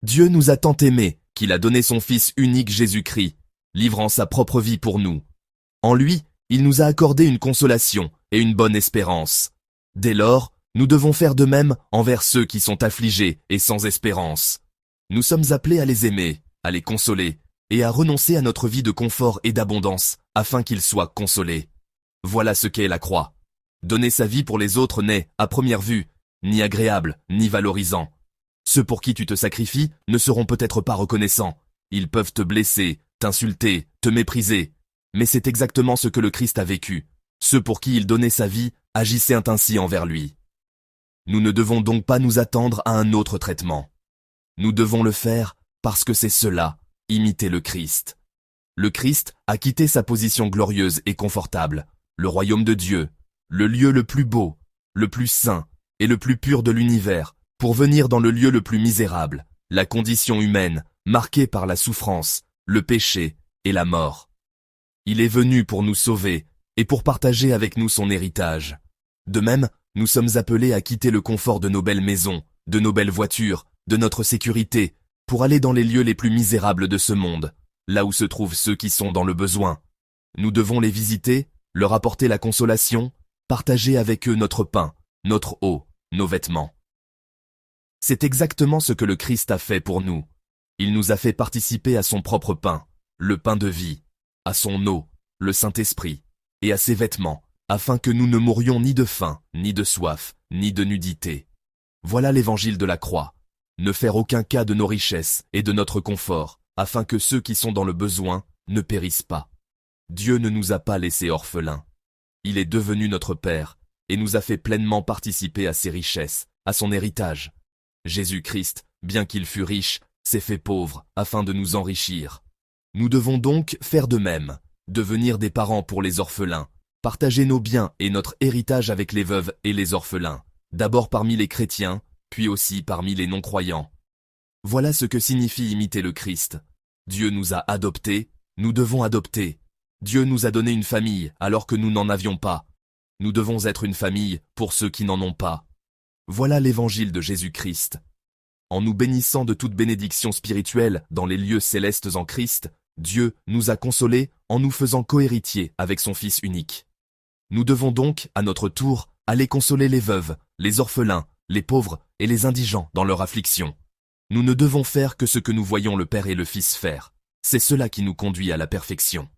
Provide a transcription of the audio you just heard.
Dieu nous a tant aimés qu'il a donné son Fils unique Jésus-Christ, livrant sa propre vie pour nous. En lui, il nous a accordé une consolation et une bonne espérance. Dès lors, nous devons faire de même envers ceux qui sont affligés et sans espérance. Nous sommes appelés à les aimer, à les consoler, et à renoncer à notre vie de confort et d'abondance, afin qu'ils soient consolés. Voilà ce qu'est la croix. Donner sa vie pour les autres n'est, à première vue, ni agréable, ni valorisant. Ceux pour qui tu te sacrifies ne seront peut-être pas reconnaissants. Ils peuvent te blesser, t'insulter, te mépriser. Mais c'est exactement ce que le Christ a vécu. Ceux pour qui il donnait sa vie agissaient ainsi envers lui. Nous ne devons donc pas nous attendre à un autre traitement. Nous devons le faire parce que c'est cela, imiter le Christ. Le Christ a quitté sa position glorieuse et confortable, le royaume de Dieu, le lieu le plus beau, le plus saint et le plus pur de l'univers, pour venir dans le lieu le plus misérable, la condition humaine, marquée par la souffrance, le péché et la mort. Il est venu pour nous sauver et pour partager avec nous son héritage. De même, nous sommes appelés à quitter le confort de nos belles maisons, de nos belles voitures, de notre sécurité, pour aller dans les lieux les plus misérables de ce monde, là où se trouvent ceux qui sont dans le besoin. Nous devons les visiter, leur apporter la consolation, partager avec eux notre pain, notre eau, nos vêtements. C'est exactement ce que le Christ a fait pour nous. Il nous a fait participer à son propre pain, le pain de vie, à son eau, le Saint-Esprit, et à ses vêtements, afin que nous ne mourions ni de faim, ni de soif, ni de nudité. Voilà l'évangile de la croix. Ne faire aucun cas de nos richesses et de notre confort, afin que ceux qui sont dans le besoin ne périssent pas. Dieu ne nous a pas laissés orphelins. Il est devenu notre Père, et nous a fait pleinement participer à ses richesses, à son héritage. Jésus-Christ, bien qu'il fût riche, s'est fait pauvre, afin de nous enrichir. Nous devons donc faire de même, devenir des parents pour les orphelins, partager nos biens et notre héritage avec les veuves et les orphelins, d'abord parmi les chrétiens, puis aussi parmi les non-croyants. Voilà ce que signifie imiter le Christ. Dieu nous a adoptés, nous devons adopter. Dieu nous a donné une famille alors que nous n'en avions pas. Nous devons être une famille pour ceux qui n'en ont pas. Voilà l'évangile de Jésus-Christ. En nous bénissant de toute bénédiction spirituelle dans les lieux célestes en Christ, Dieu nous a consolés en nous faisant cohéritiers avec son Fils unique. Nous devons donc, à notre tour, aller consoler les veuves, les orphelins, les pauvres et les indigents dans leur affliction. Nous ne devons faire que ce que nous voyons le Père et le Fils faire. C'est cela qui nous conduit à la perfection.